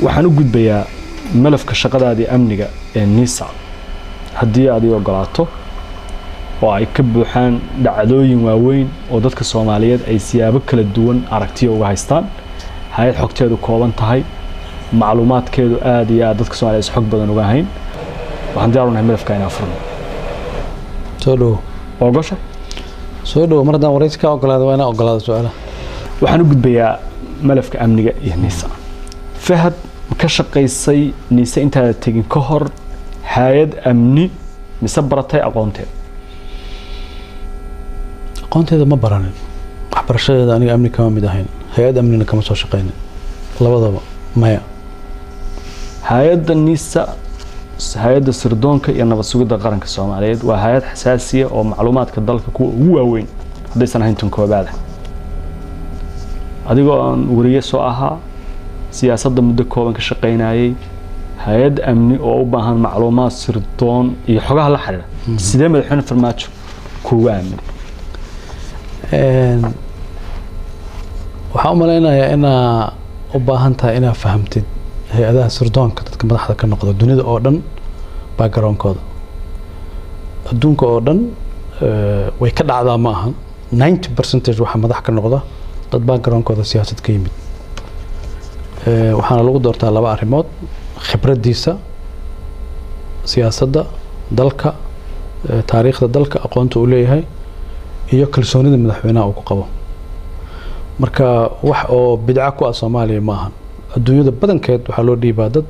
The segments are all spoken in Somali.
waxaan u gudbayaa malafka shaqadaadii amniga ee NISA haddii aad ii ogolaato oo ay ka buuxaan dhacdooyin waaweyn oo dadka Soomaaliyeed ay siyaabo kala duwan aragtiyo uga haystaan hay'ad xogteedu kooban tahay macluumaadkeedu aad iyo aad dadka Soomaaliyeed xog badan uga hayn waxaan diyaar u nahay malafka inaan furno soo dhow mardan waraysi ka ogolaado waa inaan ogolaado su'aalaha waxaan u gudbayaa malafka amniga iyo NISA fahad ka shaqaysay NISA intaad tagin ka hor hay'ad amni mise baratay aqoonteeda ma baranin waxbarashadeeda aniga amni kama mid ahayn hay'ad amnina kama soo shaqaynin labadaba maya hay'adda NISA hay'adda sirdoonka iyo nabad sugidda qaranka Soomaaliyeed waa hay'ad xasaasiya oo macluumaadka dalka kuwa ugu waaweyn hadaysan ahayn tan koobaad adigoo aan wariye soo ahaa siyaasadda muddo kooban ka shaqaynayay hay'ad amni oo u baahan macluumaad sirdoon iyo xogaha la xiriira sidee madaxweyne farmaajo kuugu aamin waxaan u maleynayaa inaa u baahan tahay inaa fahamtid hay'adaha sirdoonka dadka madaxda ka noqda dunida oo dhan backgroundkooda adduunka oo dhan way ka dhacdaa ma ahan 90% waxa madax ka noqda dad backgroundkooda siyaasad ka yimid waxaana lagu doortaa laba arrimood khibradiisa siyaasadda dalka taariikhda dalka aqoonta uu leeyahay iyo kalsoonida madaxweynaha uu ku qabo marka wax oo bidca ku ah Soomaaliya ma ahan adduunyada badankeed waxaa loo dhiibaa dad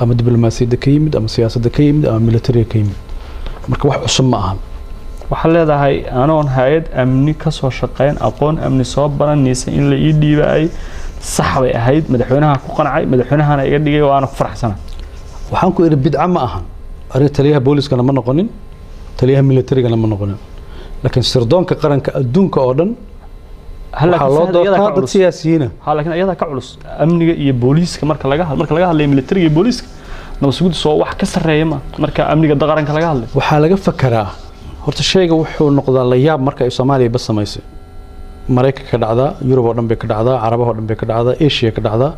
ama diblomaasiyadda ka yimid ama siyaasadda ka yimid ama militariga ka yimid marka wax cusub ma ahan waxaa leedahay anoon hay'ad amni ka soo shaqeyn aqoon amni soo baran NISA in la ii dhiibay sax bay ahayd madaxweynaha ku qancay madaxweynahana iga dhigay oo aan ku faraxsanahay waxaan ku iri bidca ma ahan ariga taliyaha booliskana ma noqonin taliyaha militarigana ma noqonin laakiin sirdoonka qaranka adduunka oo dhan waxa loo doortaa dad siyaasiyiin laakiin ayada ka culus amniga iyo booliska marka laga hadlayo militariga iyo booliska nabad sugidda soo wax ka sareeya marka amniga qaranka laga hadlayo waxaa laga fakaraa horta shayga wuxuu noqdaa la yaab marka ay Soomaaliya bas samaysay Mareykanka ka dhacdaa Yurub oo dhan bay ka dhacdaa Carabaha oo dhan bay ka dhacdaa Asia ka dhacdaa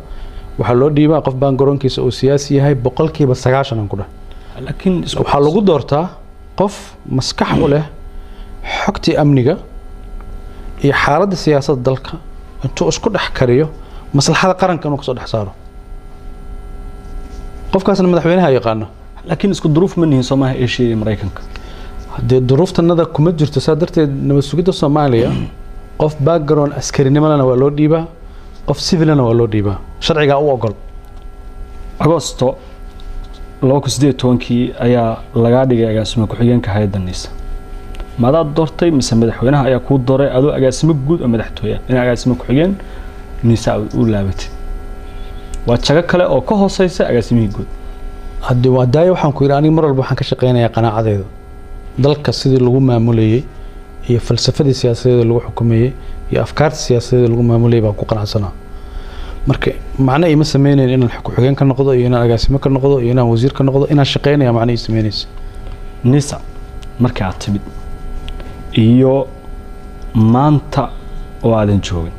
waxa loo dhiibaa qof baan garoonkiisa oo siyaasi yahay 90% aan ku dhahay laakiin waxa lagu doortaa qof maskax u leh xogtii amniga iyo xaaladda siyaasadda dalka intuu isku dhex kariyo maslaxada qaranka inuu ka soo dhex saaro qofkaasna madaxweynaha yaqaan laakiin isku duruuf ma nihin Soomaaliya Asia iyo Mareykanka hadii duruuftanada kuma jirto sadarteed nabad sugidda Soomaaliya qof background askarinimada waa loo dhiibaa qof civilna waa loo dhiibaa sharciga u ogol Agosto 2018 ayaa laga dhigay agaasimo ku-xigeenka hay'adda NISA madaad doortay mise madaxweynaha ayaa ku dooray adoo agaasimo guud oo madaxtooya in agaasimo ku-xigeen NISA uu laabatay waa jago kale oo ka hooseysa agaasimihii guud hadii waa daay waxaan ku yiri aniga mar walba waxaan ka shaqeynayaa qanaacadeeda dalka sidii lagu maamulayay iyo falsafadii siyaasadeed lagu xukumayay iyo afkaarta siyaasadeed lagu maamulayay baan ku qanacsanaa marka macna ima sameeyeen inaan ku-xigeen ka noqdo iyo inaan agaasimo ka noqdo iyo inaan wasiir ka noqdo inaan shaqeynayaa macna ii sameeyaysa NISA marka aad timid iyo maanta oo aadan joogin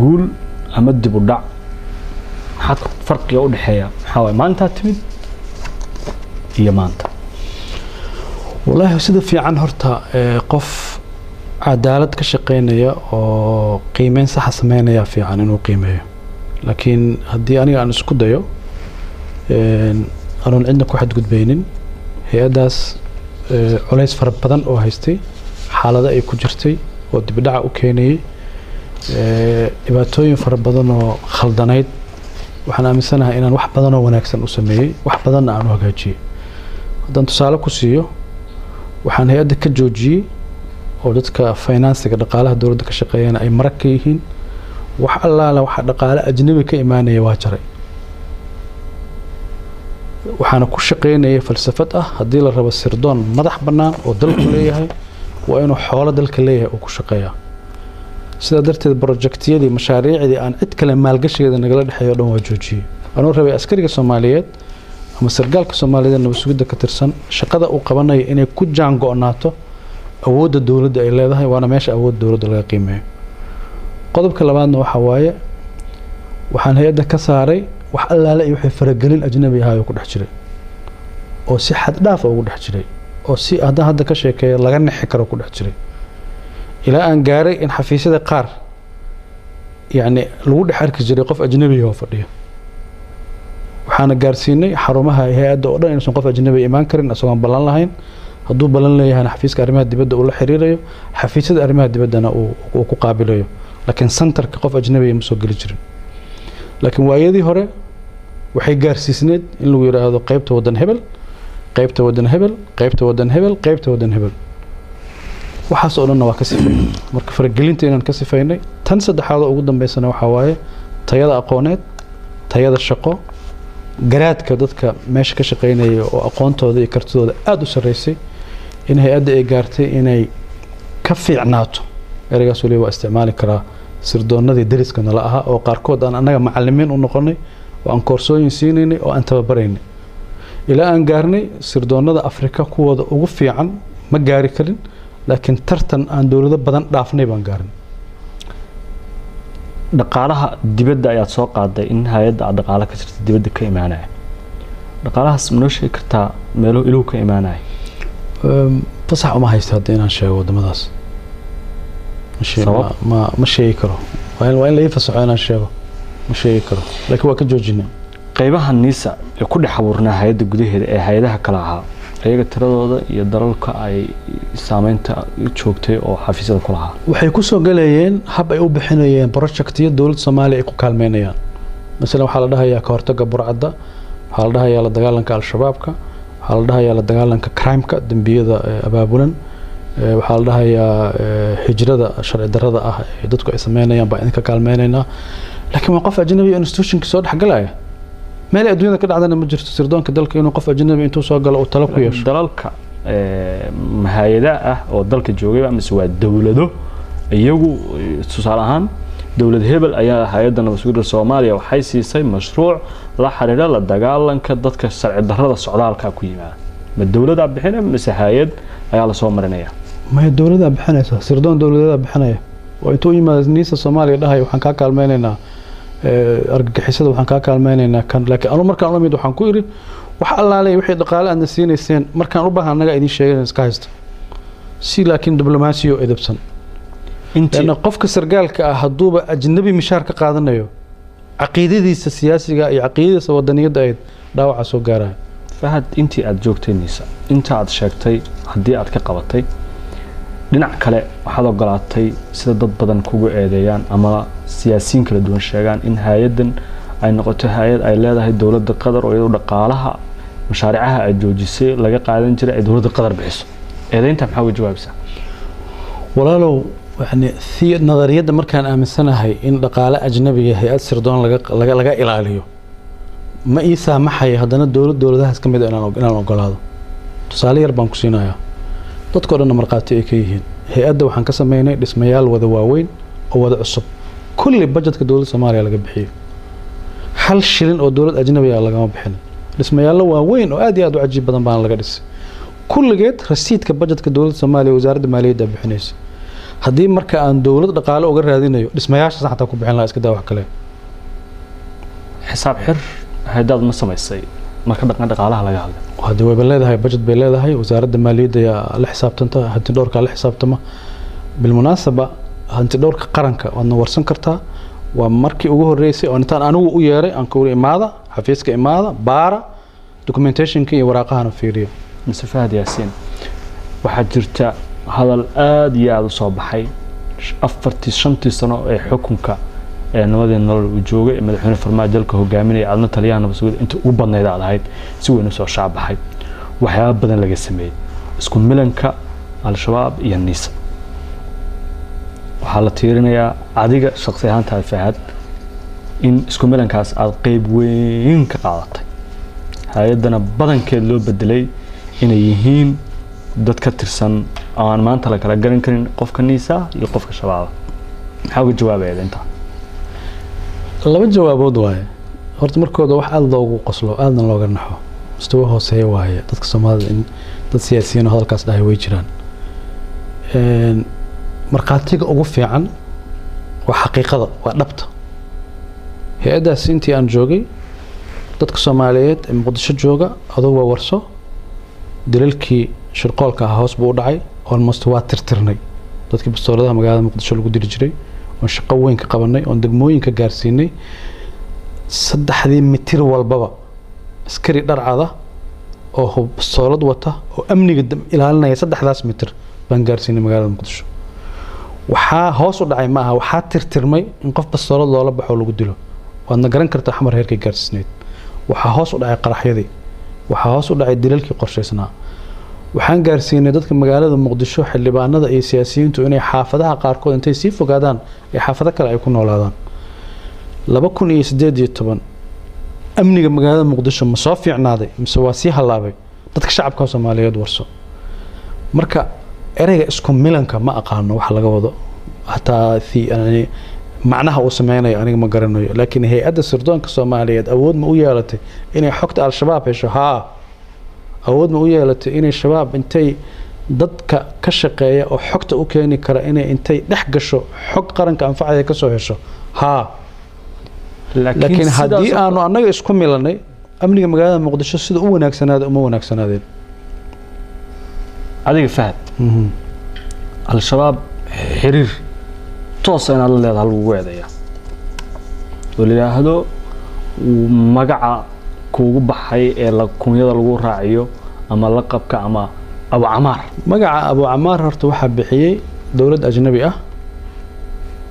guul ama dib u dhac maxaad farqiga u dhaxeeya maxaa way maanta timid iyo maanta wallahi sida fiican horta qof cadaalad ka shaqeynaya oo qiimeyn sax sameynaya fiican inuu qiimeeyo laakiin haddii aniga aan isku dayo aanan cidna ku xadgudbaynin hay'adaas culays fara badan oo haystay xaalada ay ku jirtay oo dib dhac u keenayay dhibaatooyin fara badan oo khaldanayd waxaan aaminsanahay inaan wax badan oo wanaagsan u sameeyay wax badan aan u hagaajiyay haddaan tusaale ku siiyo waxaan hay'adda ka joojiyay oo dadka finance-ga dhaqaalaha dawladda ka shaqeeyana ay marag ka yihiin wax allaala waxa dhaqaale ajnabi ka imaanaya waa jaray waxaana ku shaqeynaya falsafad ah haddii la rabo sirdoon madax bannaan oo dalku leeyahay waa inuu xoolo dalka leeyahay oo ku shaqeeyaa sida darteed projectiyadii mashaariicdii aan cid kale maalgashigeeda nagala dhaxeeyo dhan waa joojiyay anuu rabay askariga Soomaaliyeed ama sargaalka Soomaaliyeed nabad sugidda ka tirsan shaqada uu qabanayo inay ku jaango'naato awoodda dawladda ay leedahay waana meesha awoodda dawladda laga qiimeeyo qodobka labaadna waxa waaye waxaan hay-adda ka saaray wax allaale iyo wixii faragelin ajnabi ahaa oo ku dhex jiray oo si xad dhaaf ugu dhex jiray oo si hadda ka sheekeeya laga nixi karo ku dhex jiray ilaa aan gaaray in xafiisyada qaar yani lagu dhex arki jiray qof ajnabi oo fadhiyo waxaana gaarsiinay xarumaha hay-adda oo dhan inaysan qof ajnabi imaan karin isagoon ballan lahayn hadduu ballan leeyahayna xafiiska arrimaha dibadda uu la xiriirayo xafiisyada arrimaha dibaddana uu ku qaabilayo laakiin centerka qof ajnabi ma soo geli jirin laakiin waayadii hore waxay gaarsiisneed in lagu yiraahdo qaybta wadan hebel qaybta wadan hebel qaybta wadan hebel qaybta wadan hebel waxaas oo dhanna waa ka sifaynay marka faragelinta inaan ka sifaynay tan saddexaad oo ugu dambeysana waxaa waaye tayada aqooneed tayada shaqo garaadka dadka meesha ka shaqeynaya oo aqoontooda iyo kartidooda aada u sarreysay in hay-adda ay gaartay inay ka fiicnaato ereygaas waliba waa isticmaali karaa sirdoonnadii dariska nala ahaa oo qaarkood aan annaga macallimiin u noqonay oo aan koorsooyin siinaynay oo aan tababaraynay ilaa aan gaarnay sirdoonnada afrika kuwooda ugu fiican ma gaari karin laakiin tartan aan dowlado badan dhaafnay baan gaarin dhaqaalaha dibadda ayaad soo qaaday in hay-adda aad dhaqaale ka jirta dibadda ka imaanaya dhaqaalahaas ma noo sheegi kartaa meelo iluhu ka imaanaya fasax uma haysta hadda inaan sheego waddamadaas ma sheegi karo waa in la ii fasaxo inaan sheego ma sheegi karo laakiin waa ka joojinay qaybaha niisa ee ku dhex abuurnaa hay-adda gudaheeda ee hay-adaha kale ahaa ayaga tiradooda iyo dalalka ay saameynta joogtay oo xafiisyada ku lahaa waxay ku soo galayeen hab ay u bixinayeen projectiyo dowladda Soomaaliya ay ku kaalmeynayaan مثلا waxaa la dhahayaa ka hortagga burcadda waxaa la dhahayaa la dagaalanka al-shabaabka waxaa la dhahayaa la dagaalanka crime-ka dambiyada abaabulan waxaa la dhahayaa hijrada sharci darrada ah ee dadku ay sameynayaan baa idinka kaalmeynaynaa laakiin waa qof ajnabi institution soo dhexgalaya meel adduunyada ka dhacdana ma jirto sirdoonka dalka inuu qof ajnabi intuu soo galo uu talo ku yeesho dalalka hay'ada ah oo dalka joogay ama waa dawlado iyagu tusaale ahaan dawlad hebel ayaa hay'adda nabadgelyada Soomaaliya waxay siisay mashruuc la xiriira la dagaalanka dadka sharci darrada socdaalka ku yimaada ma dawladda bixinay mise hay'ad ayaa la soo marinaya ma dawladda bixinaysa sirdoon dawladda bixinaya oo intuu yimaado niisa Soomaaliya dhahay waxaan ka kaalmeynaynaa argagixisada waxaan ka kaalmeynaynaa kan laakiin anu markaan la mid waxaan ku iri wax allaale wixii dhaqaale aan siinayeen markaan u baahan anaga idin sheegay iska haysto si laakiin diblomaasiyo edebsan inta qofka sargaalka ah haduuba ajnabi mishaar ka qaadanayo aqeedadiisa siyaasiga iyo aqeedadiisa wadaniyada ay dhaawac soo gaaraan fahad intii aad joogtay niisa inta aad sheegtay hadii aad ka qabatay dhinac kale waxaad ogolaatay sida dad badan kugu eedeeyaan ama siyaasiyiin kala duwan sheegaan in hay'adan ay noqoto hay'ad ay leedahay dawladda Qatar oo iyadoo dhaqaalaha mashaariicaha ay joojisay laga qaadan jiray ay dawladda Qatar bixiso eedeynta maxaa uga jawaabaysaa walaalow يعني في نظرية مركان آمنسنا هاي إن دقالة أجنبية هي أثر دون لقى إلاليو ما إيسا محي هذا الدولة ده هسكم بدأ أنا نقول هذا تصالي يربان كسينا يا تذكر أن مرقاتي إكيهين هي أدى وحن كسميني اسميال وذواوين أو وضع الصب كل بجت كدولة سوماليا لقى بحيه حل شيلين أو دولة أجنبية لقى ما بحين اسميال وواوين وأدي أدو عجيب بدن بان لقى دس كل جيت رسيت كبجت كدولة سوماليا وزارة المالية ده بحنيس haddii marka aan dawlad dhaqaale uga raadinayo dhismayaasha saxta ku bixin la iska daa wax kale xisaab xir hay'adda ma samaysay marka dhaqaalaha laga hadlay hadii way leedahay budget bay leedahay wasaaradda maaliyadda la xisaabtanta hanti dhowrka la xisaabtama bilmunaasaba hanti dhowrka qaranka wadna warsan kartaa waa markii ugu horeysay oo intaan anigu u yeeray aan ku imaada xafiiska imaada baara documentationka iyo waraaqahan fiiriyo mise Fahad Yaasiin waxa jirta hadal aad iyo aad u soo baxay 45 sano ee xukunka ee nabadeen nolol u joogay madaxweyne Farmaajo dalka hogaaminaya adna taliyaan nabadgelyada inta ugu badnayd ahayd si weyn u soo shaabaxay waxyaabo badan laga sameeyay isku milanka al-shabaab iyo niisa waxa la tiirinayaa adiga shakhsi ahaantaada Fahad in isku milankaas aad qayb weyn ka qaadatay hay'adana badankeed loo bedelay inay yihiin dad ka tirsan aan maanta la kala garan karin qofka niisa iyo qofka shabaab maxaa uga jawaabayda inta laba jawaabood waaye horta markooda wax aad loogu qoslo aadna looga naxo mustawa hooseeya waaye dadka Soomaalida in dad siyaasiyiin oo halkaas dhahay way jiraan marqaatiga ugu fiican waa xaqiiqada waa dhabta hay-addaas intii aan joogay dadka Soomaaliyeed ee Muqdisho jooga adoo waa warso dilalkii shirqoolka ah hoos buu u dhacay almost waa tirtirnay dadkii bastooladaha magaalada Muqdisho lagu diri jiray oo shaqo weyn ka qabanay oo degmooyinka gaarsiinay 3 mitir walbaba askari dharcada oo bastoolad wata oo amniga ilaalinaya 3 mitir baan gaarsiinay magaalada Muqdisho waxaa hoos u dhacay maaha waxaa tirtirmay in qof bastoolad loola baxo lagu dilo waadna garan kartaa xamar heerkay gaarsiisneed waxaa hoos u dhacay qaraxyadii waxaa hoos u dhacay dilalkii qorshaysnaa waxaan gaarsiinay dadka magaalada Muqdisho xildhibaanada iyo siyaasiyiintu inay xaafadaha qaarkood intay sii fogaadaan ay xaafado kale ay ku noolaadaan 2018 amniga magaalada Muqdisho ma soo fiicnaaday mise waa sii halaabay dadka shacabka Soomaaliyeed warso marka ereyga isku milanka ma aqaano wax laga wado hataa yani macnaha uu sameeyay aniga ma garanayo laakiin hay'adda sirdoonka Soomaaliyeed awood ma u yeelatay inay xogta al-shabaab hesho awood ma u yeelatay inay shabaab intay dadka ka shaqeeya oo xogta u keeni kara inay intay dhex gasho xog qaranka anfacaya ka soo hesho laakiin haddii aanu annaga isku milanay amniga magaalada Muqdisho sida u wanaagsanaada uma wanaagsanaadeen adiga fahad al-shabaab xiriir toos ah inaad la leedahay lagu weedaya oo leeyahay magaca kuugu baxay ee la kunyada lagu raaciyo ama la qabka ama Abu Amaar magaca Abu Amaar horta waxa bixiyay dawlad ajnabi ah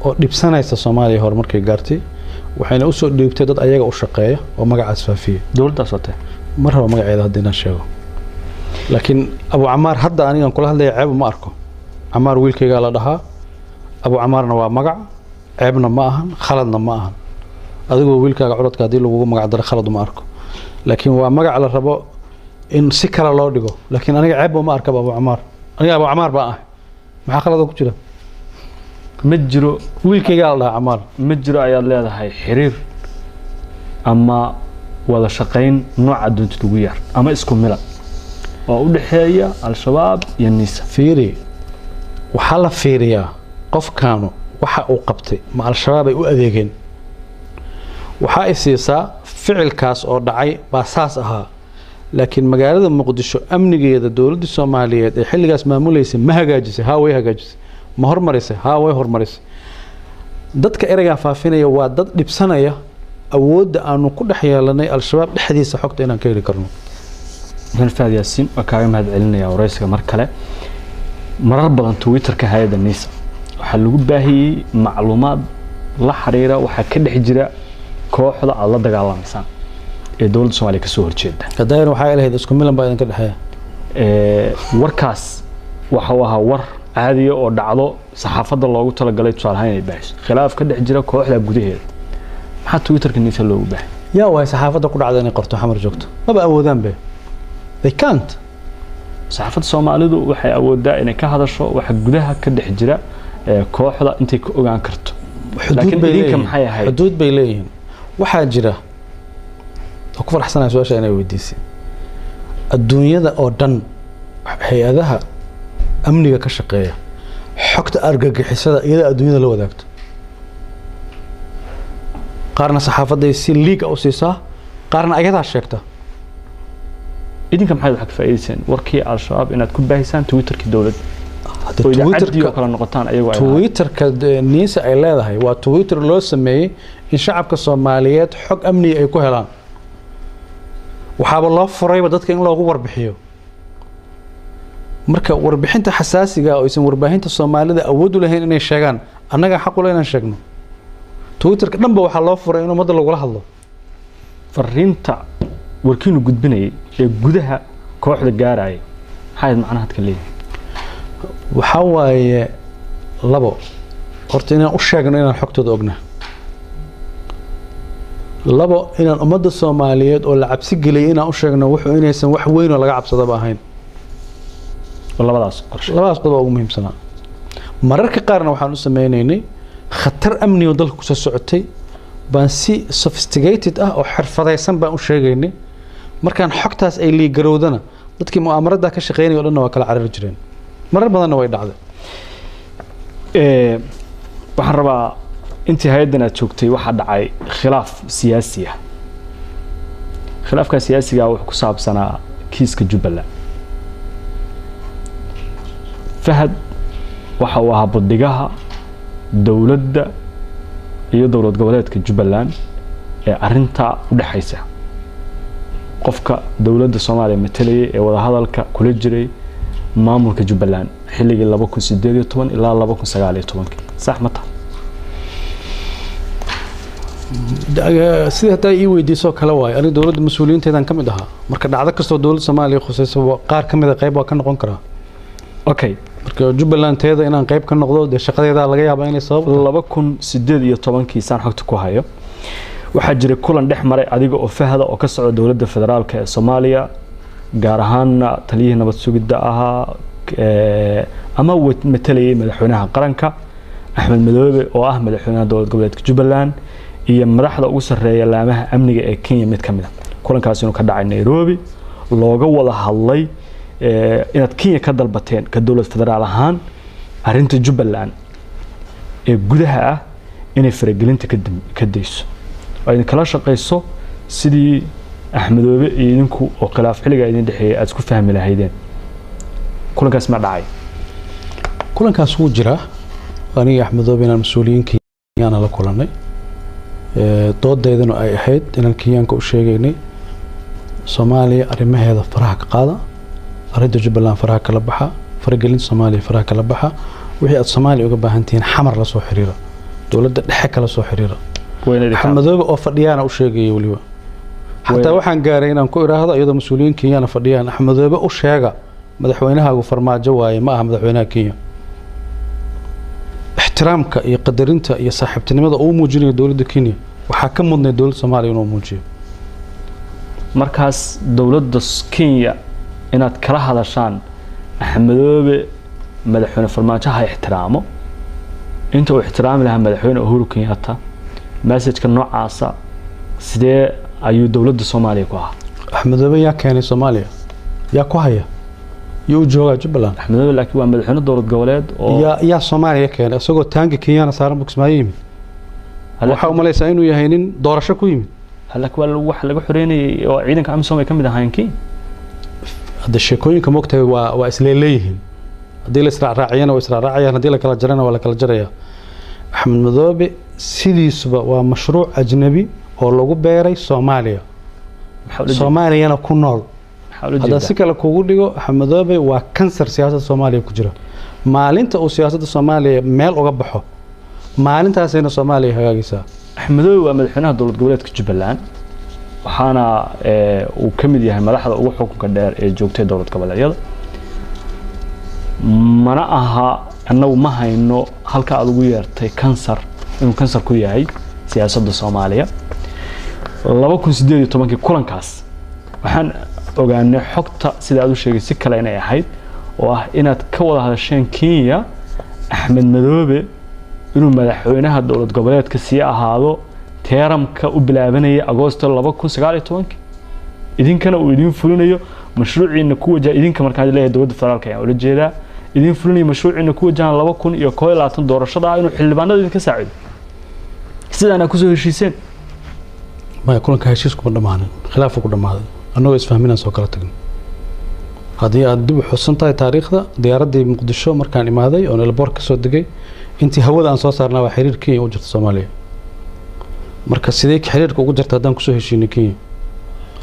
oo dhibsanaysa Soomaaliya horumarkay gaartay waxayna u soo dhiibtay dad ayaga u shaqeeya oo magacaas faafiyay dawladdaas wata mar raba magaceeda hadii aan sheego laakiin Abu Amaar hadda aniga kula hadlay ceeb ma arko Amaar wiilkayga la dhahaa Abu Amaarna waa magac ceebna ma ahan khaladna ma ahan adigoo wiilkaaga codadka hadii lagu magac daro khalad ma arko laakiin waa magac la rabo in si kala loo dhigo laakiin aniga ceeb ma arko Abu Amaar aniga Abu Amaar baa maxaa khalad ku jira ma jiro wiilkayga la dhahaa Amaar ma jiro ayaad leedahay xiriir ama wada shaqayn nooca doonta ugu yar ama isku milan oo u dhaxeeya al-shabaab iyo nisa fiiri waxa la fiiriyaa qofkaanu waxa uu qabtay ma al-shabaab ay u adeegeen waxa ay siisaa ficilkaas oo dhacay baasaas ahaa laakiin magaalada Muqdisho amnigeeda dawladda Soomaaliyeed ee xilligaas maamuleysay ma hagaajisay way hagaajisay ma hormarisay way hormarisay dadka ereyga faafinaya waa dad dhibsanaya awoodda aanu ku dhex yeelanay al-shabaab dhexdiisa xogta inaan ka heli karno Fahad Yaasiin waa kaaga mahad celinaya waraysiga mar kale marar badan Twitter-ka hay'adda NISA waxa lagu baahiyay macluumaad la xiriira waxa ka dhex jira kooxda aad la dagaalamaysan ee dawladda Soomaaliya ka soo horjeeda kadayna waxa ay lahayd isku milan baa idin ka dhaxeeya warkaas waxa uu ahaa war caadi ah oo dhacdo saxaafadda loogu talagalay tusaalahaan inay baahiso khilaaf ka dhex jira kooxda gudaheeda maxaa Twitter-ka NISA loogu baahay yaa way saxaafadda ku dhacday inay qorto xamar joogto maba awoodaan be they can't saxaafadda Soomaalidu waxay awoodaa inay ka hadasho waxa gudaha ka dhex jira kooxda intay ka ogaan karto xuduud bay leeyihiin waxaa jira oo ku faraxsanahay su'aasha inay weydiisay adduunyada oo dhan hay'adaha amniga ka shaqeeya xogta argagixisada iyada adduunyada la wadaagto qaarna saxaafadda si liiga u siisaa qaarna ayadaa sheegta idinka maxay wax ka faa'iideyseen warkii al-shabaab inaad ku baahisaan Twitter-ka dawladda Twitter-ka kala noqotaan ayagu Twitter-ka NISA ay leedahay waa Twitter loo sameeyay in shacabka Soomaaliyeed xog amni ay ku helaan waxaaba loo furayba dadka in loogu warbixiyo marka warbixinta xasaasiga oo aysan warbaahinta Soomaalida awood u lahayn inay sheegaan annaga xaq u leh inaan sheegno Twitter-ka dhanba waxa loo furay in ummadda lagu hadlo fariinta warkiinu gudbinayay ee gudaha kooxda gaarayay maxay macnaheed ka leeyahay waxa waaye labo horta inaan u sheegno inaan xogtooda ognahay labo inaan ummadda Soomaaliyeed oo la cabsi geliyay inaan u sheegno wuxuu inaysan wax weyn oo laga cabsadaba ahayn labadaas qodob ugu muhiimsanaa mararka qaarna waxaan u sameynaynay khatar amni oo dalka ku soo socotay baan si sophisticated ah oo xirfadaysan baan u sheegaynay markaan xogtaas ay liigarowdana dadkii mu'aamarada ka shaqeynay oo dhan waa kala carari jireen marar badanna way dhacday waxaan rabaa intii hay'adan aad joogtay waxaa dhacay khilaaf siyaasi ah khilaafka siyaasiga ah wuxuu ku saabsanaa kiiska Jubbaland Fahad waxa uu ahaa buddigaha dawladda iyo dowlad goboleedka Jubbaland ee arinta u dhaxaysa qofka dawladda Soomaaliya metelay ee wada hadalka kula jiray maamulka Jubbaland xilligii 2018 ilaa 2019 sax ma tahay sida hataa ii weydiiso kala waay aniga dawladda mas'uuliyiinteedan ka mid ahaa marka dhacdo kastoo dawladda Soomaaliya khusayso qaar ka mid ah qayb waa ka noqon karaa okay marka Jubbaland teeda inaan qayb ka noqdo de shaqadeeda laga yaabaa inay sabab 2018 saan xogta ku hayo waxaa jiray kulan dhex maray adiga oo Fahad oo ka socda dawladda federaalka ee Soomaaliya gaar ahaan taliyihii nabad sugidda ahaa ama metelay madaxweynaha qaranka Axmed Madoobe oo ah madaxweynaha dowlad goboleedka Jubbaland iyo madaxda ugu sareeya laamaha amniga ee Kenya mid kamid ah kulankaas inuu ka dhacay Nairobi looga wada hadlay inaad Kenya ka dalbateen ka dawlad federaal ahaan arinta Jubbaland ee gudaha ah inay faragelinta ka dayso ay kala shaqeyso sidii Axmed Madoobe iyo idinku oo khilaaf xiliga idin dhaxeeyay aad isku fahmi lahaydeen kulankaas ma dhacay kulankaas wuu jiraa aniga Axmed Madoobe inaan mas'uuliyiinka Kenya la kulanay doodeedana ay ahayd inaan Kenyaanka u sheegaynay Soomaaliya arrimaheeda faraha ka qaada arinta Jubbaland faraha kala baxa faragelinta Soomaaliya faraha kala baxa wixii aad Soomaaliya uga baahan tihiin xamar la soo xiriira dawladda dhexe kala soo xiriira Axmed Madoobe oo fadhiyana u sheegay waliba hatta waxaan gaaray inaan ku iraahdo iyadoo mas'uuliyiin Kenya fadhiyaan Axmed Madoobe u sheega madaxweynaha ugu farmaajo waaye ma aha madaxweynaha Kenya احترامك iyo qadarinta iyo saaxiibtinimada uu muujinayo dawladda Kenya waxa ka mudnay dawladda Soomaaliya inuu muujiyo markaas dawladda Kenya inaad kala hadashaan Axmed Madoobe madaxweyne farmaajo ha ixtiraamo inta uu ixtiraam lahaa madaxweyne Uhuru Kenyatta message-ka noocaasa sidee ayuu dawladda Soomaaliya ku ahaa Axmed Madoobe yaa keenay Soomaaliya yaa ku haya يو جوجا جبلان أحمد الله لكن وعمل حنا دورة جولات يا صوماليا كان أسوق تانك كيانا صار بوكس ما يمين هلا حاول ما يسألوا يهينين دورة شكو يمين هلا كوال واحد لقوا حريني عيدن كعم سومي كم ده هاينكي هذا الشيء كوين كمقتة وإسليليهن هذي الإسراع راعينا وإسراع راعينا هذي لك الجرنا ولا كلا جريا أحمد مذوبي سيدي سبا ومشروع أجنبي هو لوجو بيري صوماليا صوماليا أنا كنول هذا سكلا كوجوديو أحمد مذوبي وكنسر سياسة صوماليا كجرا maalinta uu siyaasadda Soomaaliya meel uga baxo maalintaas ayna Soomaaliya hagaagaysaa Axmed Madoobe waa madaxweynaha dowlad goboleedka Jubbaland waxaana uu kamid yahay madaxda ugu xukunka dheer ee joogtay dowlad goboleedyada mana aha annagu ma hayno halka aad ugu yeertay kansar inuu kansar ku yahay siyaasadda Soomaaliya 2018 kulankaas waxaan ogaanay xogta sida aad u sheegay si kale inay ahayd oo ah inaad ka wada hadasheen Kenya Axmed Madoobe inuu madaxweynaha dowlad goboleedka sii ahaado teeramka u bilaabanaya Agoosto 2019 idinkana uu idin fulinayo mashruuciina ku wajaha idinka markaa leeyahay dowladda federaalka ayaa ula jeedaa idin fulinayo mashruuciina ku wajahan 2021 doorashada inuu xildhibaanada idinka saacido sidana ku soo heshiiseen ma kulanka heshiisku ma dhamaanin khilaafku ku dhamaaday annagoo isfahminaan soo kala tagnay haddii aad dib u xusantahay taariikhda diyaaradii Muqdisho markaan imaaday oo elboor ka soo degay intii hawada aan soo saarnaa waa xiriir Kenya u jirta Soomaaliya marka sidee xiriirka ugu jirta hadaan ku soo heshiinay Kenya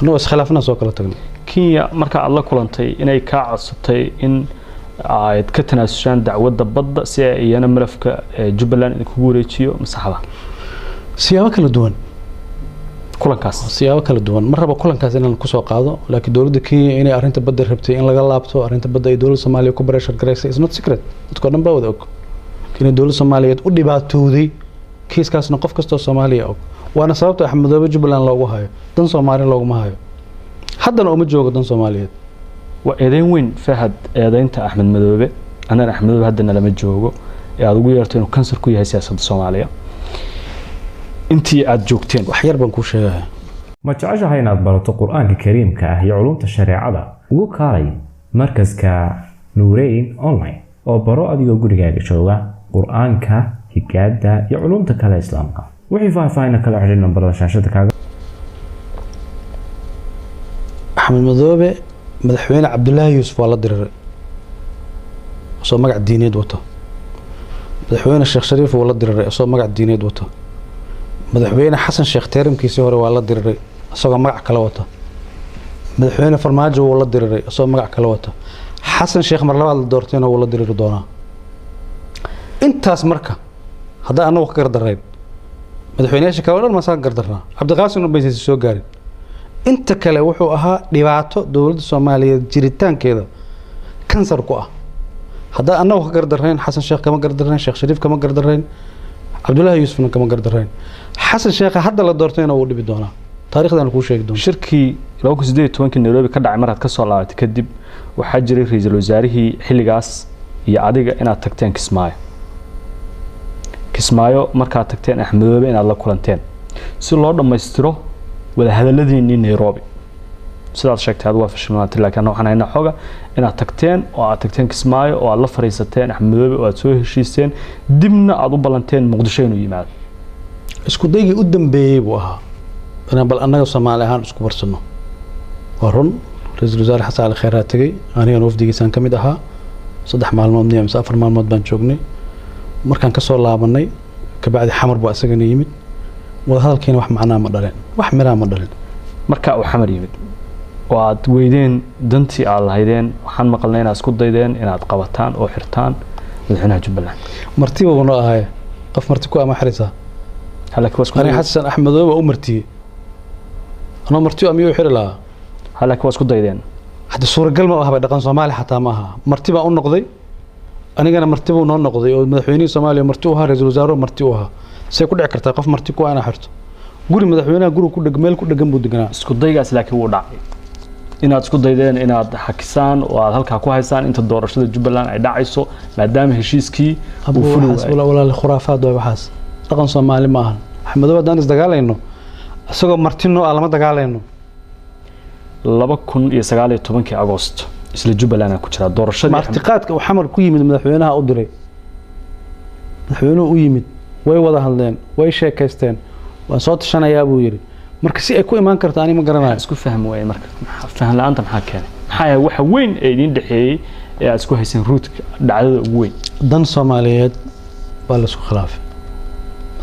annagoo iskhilaafna soo kala tagnay Kenya marka aad la kulantay inay ka codsatay in ay ka tanaasushaan dacwadda badda si ay iyana malafka Jubbaland ku wareejiyo masaxda siyaabo kala duwan kulankaas siyaabo kala duwan marba kulankaas inaan ku soo qaado laakiin dawladda Kenya inay arinta badda rabtay in laga laabto arinta badda ay dawladda Soomaaliya ku barashar gareysay is not secret dadka dhan baa wada og in dawladda Soomaaliyeed u dhibaatooday kiiskaasna qof kasta oo Soomaaliya og waana sababta Axmed Madoobe Jubbaland loogu hayo dan Soomaaliya looguma hayo haddana uma joogo dan Soomaaliyeed waa eedayn weyn Fahad eedaynta Axmed Madoobe anana Axmed Madoobe haddana lama joogo ee aad ugu yeertay inuu kansar ku yahay siyaasadda Soomaaliya intii aad joogteen wax yar baan ku sheegay ma jeceshahay inaad barato quraanka kariimka ah iyo culumta shariicada ugu kaalay markaska Nuureyn online oo baro adigoo gurigaaga jooga quraanka higaada iyo culumta kale islaamka wixii faahfaahin kala xiriir nambarada shaashada kaaga axmed madoobe madaxweyne cabdullaahi yuusuf waa la diriray soo magac diineed wato madaxweyne sheekh shariif waa la diriray soo magac diineed wato madaxweyne xasan sheekh teeramkiisii hore waa la diriray asagoo magac kale wata madaxweyne farmaajo waa la diriray asagoo magac kale wata xasan sheekh mar labaad la doortayna waa la diriri doonaa intaas marka haddaan annagu ka gardarayn madaxweynayaasha kale oo dhan masaan gardarnaa cabdiqaasim baysan soo gaarin inta kale wuxuu ahaa dhibaato dowladda Soomaaliyeed jiritaankeeda kansar ku ah haddaan annagu ka gardarayn xasan sheekh kama gardarayn sheekh shariif kama gardarayn cabdullaahi yuusufna kama gardarayn xasan sheekh hadda la doortayna wuu dhibi doonaa taariikhdan ku sheegi doonaa shirkii 2018 Nairobi ka dhacay marad ka soo laabatay kadib waxaa jiray ra'iisul wasaarihii xilligaas iyo adiga inaad tagteen Kismaayo markaad tagteen Axmedoobe inaad la kulanteen si loo dhameystiro wada hadaladiinii Nairobi sidaad sheegtay aad waa fashilmaatay laakiin waxaan haynaa xoga inaad tagteen oo aad tagteen Kismaayo oo aad la fariisateen Axmedoobe oo aad soo heshiiseen dibna aad u balanteen Muqdisho inuu yimaado isku daygii u dambeeyay buu ahaa inaan bal annaga Soomaali ahaan isku barsano waa run ra'iisul wasaare xasan ali khayraat tagay aniga wafdigiisaan ka mid ahaa 3 maalmood iyo 4 maalmood baan joognay markaan ka soo laabanay ka bacdi xamar buu asagana yimid wada hadalkeena wax macnaa ma dhaleen wax miraa ma dhaleen marka uu xamar yimid oo aad weydeen dantii aad lahaydeen waxaan maqalnay inaad isku daydeen inaad qabataan oo xirtaan madaxweynaha Jubbaland martiba uu noo ahay qof marti ku ama xirisa halka wasku ani xasan axmedoobe u martiyay أنا مرتي أمي وحرلا هلا كواس كده يدين حتى صورة قلم أها بدقان صومالي حتى معها مرتبة أون نقضي أنا مرتبة ونون نقضي ومدحويني صومالي مرتوها رئيس الوزراء مرتوها سيكون عكرت قف مرتكو أنا حرت قولي مدحوينها قولوا كل جمال كل جنب ودقنا اسكت ضيق أسلاك هو داعي إن اسكت ضيدين إن حكسان وهالك كويسان أنت الدور شد جبلان داعيسو ما دام هشيسكي ولا الخرافات وبحاس دقان صومالي معها أحمد أبو دانس دقالة إنه asagoo martino alama dagaalayno 2019 Agosto isla Jubbaland ku jira doorashadii martiqaadka uu xamar ku yimid madaxweynaha u diray madaxweynuhu u yimid way wada hadleen way sheekaysteen waan soo tashanayaa buu yiri marka si ay ku imaan karto ani ma garanayo isku faham way marka faham la'aanta maxaa keenay maxaa waxa weyn ee idin dhaxeeyay ee aad isku haysan root-ka dhacdada ugu weyn dan Soomaaliyeed baa la isku khilaafay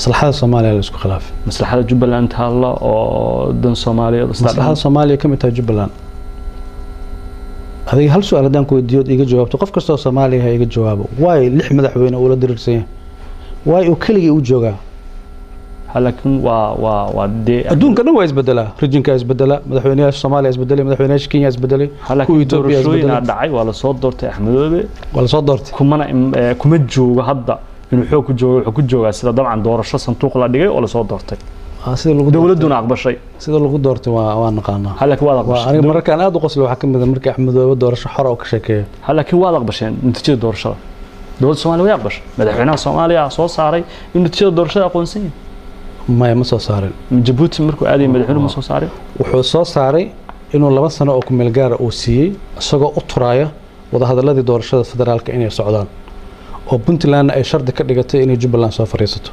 مصلحة الصومالية اللي اسكو خلاف مصلحة جبلان تهلا أو دن صومالية مصلحة الصومالية كم تها جبلان هذه هل سؤال دان كو ديود إيجا جواب توقف كستو صومالية هي إيجا جوابه واي لح مدحوين أولا درسين واي وكلي وجوجا لكن و دي أدون كانوا وايز بدلا رجين كايز بدلا مدحوينياش صوماليا إز بدلا مدحوينياش كينيا إز بدلا كو إثيوبيا إز بدلا دعي ولا صوت دورتي أحمد ولا صوت دورتي كم جوجا هذا إنه حكوا جوجا سيدا طبعا دورشة صندوق لا دقي ولا صوت دورتي دولتنا أقبل شيء سيدا لو دورتي وأنا قانا هلا كواضح أقبل أنا مرة كان أدو قصلو حكم إذا مرة أحمد دورشة حرة وكشكل هلا كواضح أقبل شيء نتيجة دورشة دولة الصومالية ويقبل مدحونا الصومالية صوت صاري إنه نتيجة دورشة أقونسين ما يمسو صاري من جيبوتي مركو عادي مدحونا مسو صاري وحصو صاري إنه لما سنة أو كملجار أو سي سجى أطرايا وده هذا الذي دورشة الفدرال كأنه السعودان وبنتلان أي شرط كدقتي إنه جبلان سوف ريسته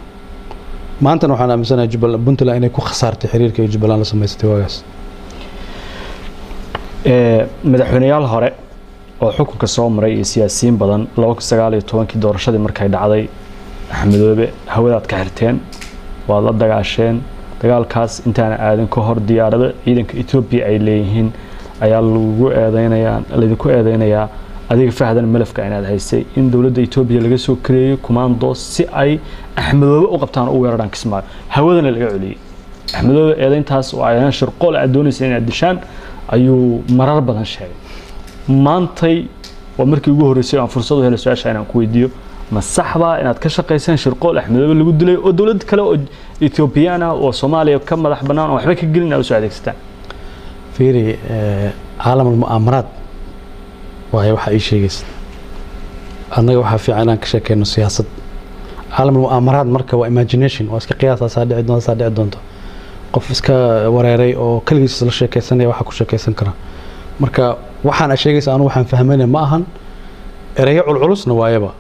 ما أنت نوحنا مثلا جبل بنتلان إنه كو خسارة حرير كي جبلان لسه ما يستواجس مدحونيال هراء أو حكم كسوم رئيس سياسيين بدن لو كسجالي توان كي دورشة دي مركي دعدي أحمد هودات كهرتين والله دقاشين دقال كاس أنت أنا آدم كهر ديارة إذا كإثيوبيا أي ليهن أيالو آدينا اللي ذكوا آدينا adiga fahdan malafka inaad haysay in dawladda Itoobiya laga soo kareeyo commando si ay Axmedoobe u qabtaan u weeraraan Kismaayo hawadana laga culiyay Axmedoobe eedayntaas oo ayaan shirqool adoonaysa in adishaan ayuu marar badan sheegay maantay waa markii ugu horeysay aan fursad u helay su'aasha inaan ku weydiiyo ma saxba inaad ka shaqeysaan shirqool Axmedoobe lagu dilay oo dawlad kale oo Ethiopian ah oo Soomaaliya ka madax banaan oo waxba ka gelin ay soo adeegsataan fiiri caalamul mu'amaraat وهي واحد أي شيء جس أنا واحد في عنا كشكل إنه سياسة عالم المؤامرات مركب وإيماجينيشن واسك قياس صادق دونته قف اسك وريري أو كل جزء الشيء كيسني واحد كل شيء كيسن كره مركب واحد أشياء جس أنا واحد فهمني معهن ريع العروس نوايبه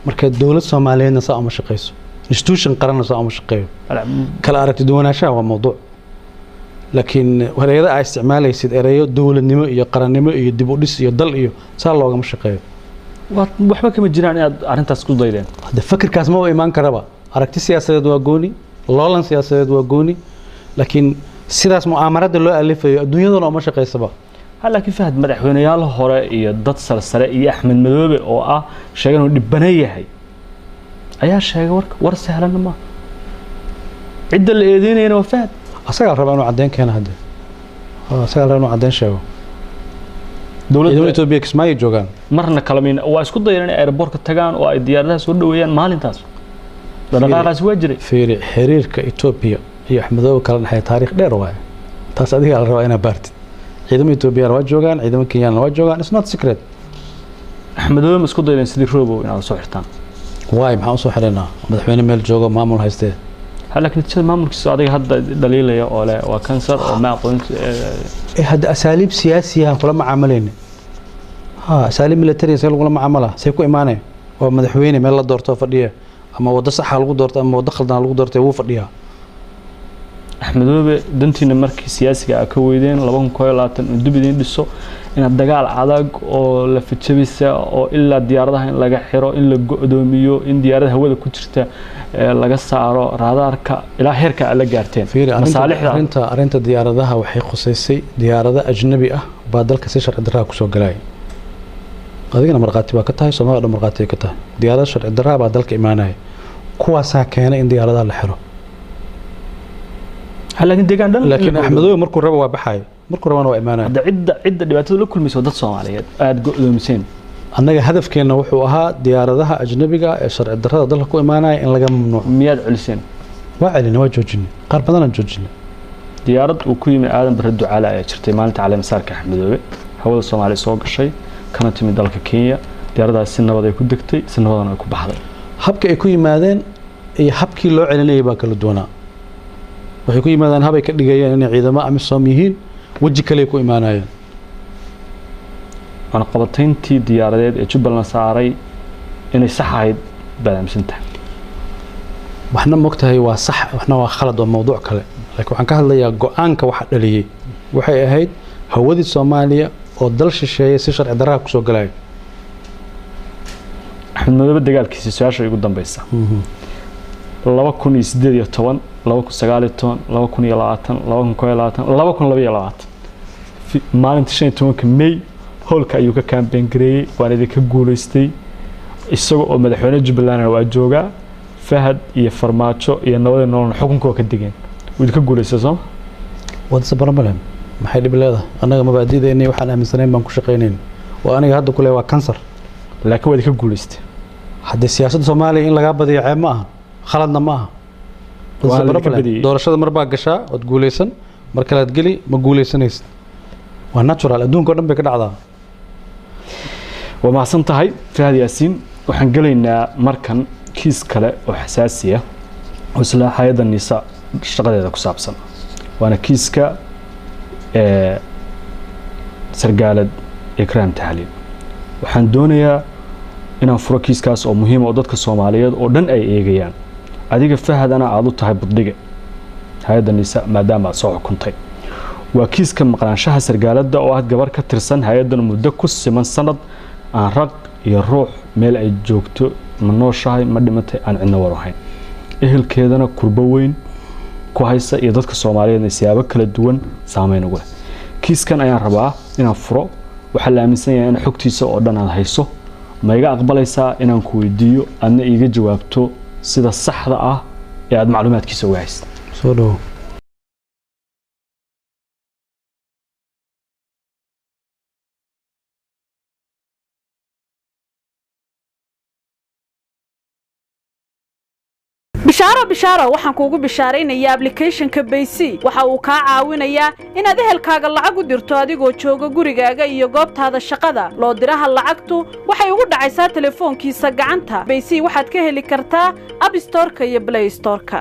مركب الدولة الصومالية نساء مش قيس institution qaran soo ama shaqeeyo kala aragti duwanaanshaha waa mowduuc laakiin wareeyada ay isticmaalaysid ereyo dawladnimo iyo qarannimo iyo dib u dhis iyo dal iyo saa loogama shaqeeyo waxba kama jiraan inaad arrintaas ku daydeen hadda fikirkaas ma imaan karaba aragti siyaasadeed waa gooni loolan siyaasadeed waa gooni laakiin sidaas mu'aamarada loo alifayo adduunyadana uma shaqeysaba laakiin fahad madaxweynayaal hore iyo dad sare iyo Axmed Madoobe oo ah sheegan uu dhibbanay yahay ayaa sheegay war sahlan ma cidda la eedeynayna waa fahad asaga rabaa inuu cadeen keeno hadda asaga rabaa inuu cadeen sheego dawladda Itoobiya kismaayo joogaan marna kalamin waa isku dayeen in airport ka tagaan oo ay diyaaradaha soo dhaweeyaan maalintaas dhaqaaqaas waa jiray fiiri xiriirka Itoobiya iyo Axmed Madoobe kala dhaxay taariikh dheer waay taas adiga la rabaa inaad baartid ciidamada Itoobiya waa joogaan ciidamada Kenya waa joogaan it's not secret Axmed Madoobe isku dayeen sidii roobo inaad soo xirtaan waay maxaa soo xireenaa madaxweyne meel jooga maamul haystee لكن تشد مامورك السعودية هذا دليل يا ولا وكانسر أو ما قلت هذا أساليب سياسية كلها معاملين أساليب ميليترية سيقول كلها معاملة سيكون إيمانه ومدحويني ما الله دورته فرديه أما وده صح على دورته أما وده خلنا على دورته هو فرديه أحمد دنتي نمرك سياسي كويدين لبهم كويلاتن دبيدين بسوا إن الدجال علاج أو لفتشبيسة أو إلا ديارها إن لقى حرا إلا قدوميو إن ديارها هو كترته لقى سعره رادارك إلى هيرك على جارتين. مصالح أنت ديارها وحي خصيصي ديارها أجنبي بعد الكسر الدراك سو جلاي. قضينا مرقاتي وقتها سماء مرقاتي كتها ديارها شر الدراك بعد الك إيمانه كوا ساكنة إن ديارها الحرا. هلا كنت قاعد لكن أحمد مركو ربوا بحاي مركو ربوا إيمانه. عدة دبعت له كل مسودات صومالية قاعد قدومسين. أنا هدف كنا وحوها ديارها أجنبية شرع الدراك ضل كوا إيمانه إن لقى ممنوع. مياد علسين. وعلي نواجهني قرب بدنا نجوجني. ديارد وكل من آدم بردوا على شرتي مالت على مسارك أحمد هو الصومالي سوق الشيء كانت من ذلك كينيا ديارها السنة بدأ يكون دكتي سنة بدأ يكون بحر. حبك يكون مادين يحبك لو علينا يباك الدونا. waxay ku yimaadaan habay ka dhigayaan in ciidamo ama Soomaaliyiin waji kale ku imaanayaan ana qabatayntii diyaaradeed ee Jubbaland saaray inay sax ahayd baamsintahay waxna mogtahay waa sax waxna waa khalad oo mowduuc kale laakiin waxaan ka hadlayaa go'aanka waxa dhaliyay waxay ahayd hawadii Soomaaliya oo dal shisheeye si sharci darro ku soo galay Axmed Madoobe dagaalkiisa su'aasha ugu dambaysa 2018 maalinta 15 May howlka ayuu ka campaign gareeyay waan idinka guuleystay isagoo oo madaxweyne Jubbaland waa jooga Fahad iyo Farmaajo iyo nabada nolol xukunkooda ka digeen idinka guuleystay soo wada problem maxay dhib leedahay anaga mabaadi'deena waxaan aaminsanayn baan ku shaqeyneen oo aniga hadda kule waa kansar laakiin waa idinka guuleystay hadda siyaasadda Soomaaliya in laga badiyo ceeb ma aha khaladna ma aha doorashada mar baa gashaa wad guuleysan mar kale aad gali ma guuleysanaysid waa natural adduunka dhan bay ka dhacdaa waa mahadsan tahay Fahad Yaasiin waxaan galaynaa markan kiis kale oo xasaasi ah oo isla hay'adda NISA shaqadeeda ku saabsan waana kiiska sargaalad Ikraam Tahliil waxaan doonayaa inaan furo kiiskaas oo muhiim oo dadka Soomaaliyeed oo dhan ay eegayaan adiga Fahadana aad u tahay buddiga hay'adda NISA maadaama soo xukuntay waa kiiska maqnaanshaha sargaalada oo ah gabar ka tirsan hay'addan muddo ku siman sanad aan rag iyo ruux meel ay joogto ma nooshahay ma dhimatay aan cidna warahayn ehelkeedana kurba weyn ku haysa iyo dadka Soomaaliyeed siyaabo kala duwan saameyn ugu leh kiiskan ayaan rabaa inaan furo waxa la aaminsan yahay in xogtiisa oo dhan aad hayso ma iga aqbalaysaa inaan ku weydiiyo adna iga jawaabto sida saxda ah ee aad macluumaadkiisa uga haysid soo dhaw bishaaro waxaan kuugu bishaaraynayaa application-ka Baysi waxa uu ka caawinayaa inaad ehelkaaga lacag u dirto adigoo jooga gurigaaga iyo goobtaada shaqada loo diraha lacagtu waxay ugu dhacaysaa telefoonkiisa gacanta Baysi waxaad ka heli kartaa App Store-ka iyo Play Store-ka